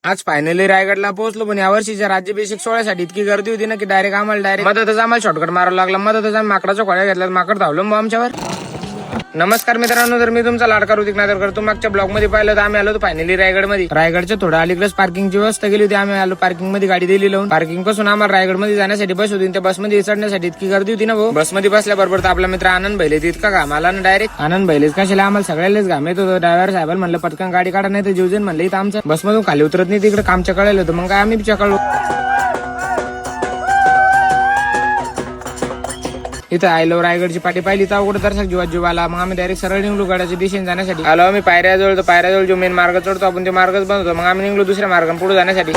आज फायनली रायगडला पोहोचलो, पण या वर्षीच्या राज्याभिषेक सोहळ्यासाठी इतकी गर्दी होती ना की डायरेक्ट आम्हाला मदतच शॉर्टकट मारावं लागला. मदतच आम्ही माकडाच्या खोड्या घेतल्या, माकड धावलं आमच्यावर. नमस्कार मित्रांनो, तर मी तुमचा लाडका ऋतिक नादरकर. तुम्ही मागच्या ब्लॉग मध्ये पाहिलं तर आम्ही आलो होतो फायनली रायगडमध्ये. रायगडच्या थोडं अलीकडेच पार्किंगची व्यवस्था केली होती. आम्ही आलो पार्किंग मध्ये, गाडी दिली लावून. पार्किंग पासून आम्हाला रायगडमध्ये जाण्यासाठी बस होती. त्या बसमध्ये चढण्यासाठी इतकी गर्दी होती ना भाऊ. बसमध्ये बसल्याबरोबर तर आपला मित्र आनंद भैले इतका घाम आला ना डायरेक्ट. आनंद भैलेच कशाला, आम्हाला सगळ्यालाच घाम येत होतो. ड्रायव्हर साहेबांना म्हणलं पटकन गाडी काढा, नाही तर जीवजन म्हणलं इथं आमचं बसमधून खाली उतरत नाही. तिकडे काम चकळलं होतं, मग काय आम्ही चकळलो. इथं आयलो रायगडची पाठी पाहिली तर अवघड दर्शक जीव आला. मग आम्ही डायरेक्ट सरळ निघलो गडाच्या दिशेने जाण्यासाठी. आलो आम्ही पायऱ्याजवळ, तर पायऱ्याजवळ जो मेन मार्ग चढतो आपण ते मार्गच बंद होतो. मग आम्ही निघलो दुसऱ्या मार्गाने पुढे जाण्यासाठी.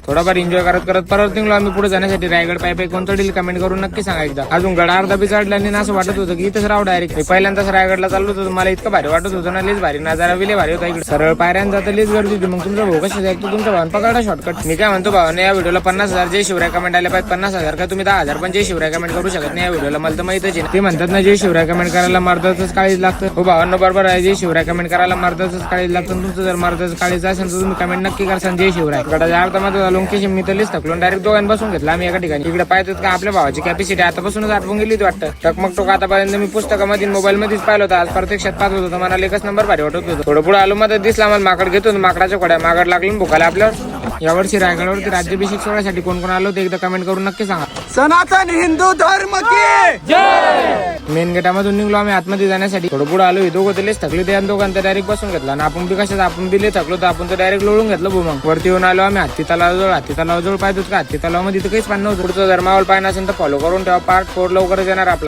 थोडाफार एन्जॉय करत करत परत निघलो आम्ही पुढे जाण्यासाठी. रायगड पाय कोण चढील कमेंट करून नक्की सांगा एकदा. अजून गड अर्धा बी चढला आणि असं वाटत होतं की इथंच राव डायरेक्ट. मी पहिल्यांदाच रायगडला चाललो होतो, मला इतकं भारी वाटत होतं ना, लेच भारी नजारा विले भारी होता. इकडे सरळ पायऱ्यान जाता लेच गर्दी होती. मग तुमचा भाऊ कसं जायचं, तुमचा भावान पकडा शॉर्टकट. मी काय म्हणतो भावाने, या व्हिडिओला 50,000 जय शिवराय कमेंट आले पाहिजे. 50,000 का तुम्ही 10,000 पण जय शिवराय कमेंट करू शकत नाही या व्हिडिओला, मला तर माहितच आहे. ते म्हणतात ना, जय शिवराय कमेंट करायला मारताच काळीच लागतं. हो भावांनो, बरोबर आहे, जय शिवराय कमेंट करायला मारताच काळीच लागतं. तुमचं जर मारताच काळीच असेल तर तुम्ही कमेंट नक्की करसान जय शिवराय. गडाच्या अर्धा मध्ये झालो की मी तर लिस्ट थकलो, डायरेक्ट दोघांनी बसून घेतला आम्ही एका ठिकाणी. इकडे पाहतो का आपल्या भावाची कॅपॅसिटी आतापासूनच आटवून गेली वाटतं. टकमक टोक आतापर्यंत मी पुस्तकामध्ये मोबाईल मध्येच पाहिलं होतं, आज प्रत्यक्षात पाहत होतो. मला एकच नंबर भारी वाटत होतं. थोडं पुढे आलो मध्ये दिसला मला माकड घेतो, माकडाच्या खोड्या माकड लागली भुकाला आपल्यावर. यावर्षी रायगडावरती राज्याभिषेक सोहळ्यासाठी कोण कोण आलो होते एकदा कमेंट करून नक्की सांगा. सनातन हिंदू धर्म की जय. मेन गेटामधून निघलो आम्ही आतमध्ये जाण्यासाठी. थोडं पुढे आलो, हे दोघं तेच थकले, त्या दोघांना डायरेक्ट बसून घेतला. आणि आपण बी कशाच, आपण बी थकलो तर आपण तर डायरेक्ट लोळून घेतलं भाऊ. मग वरती येऊन आलो आम्ही हत्ती तलावाजवळ. हत्ती तलावाजवळ पाहतो का, हत्ती तलावामध्ये तर काहीच पाणी नव्हतं. पुढचं जर माहोल पाहिजे असेल तर फॉलो करून ठेवा. पार्ट 4 लवकरच येणार आपला.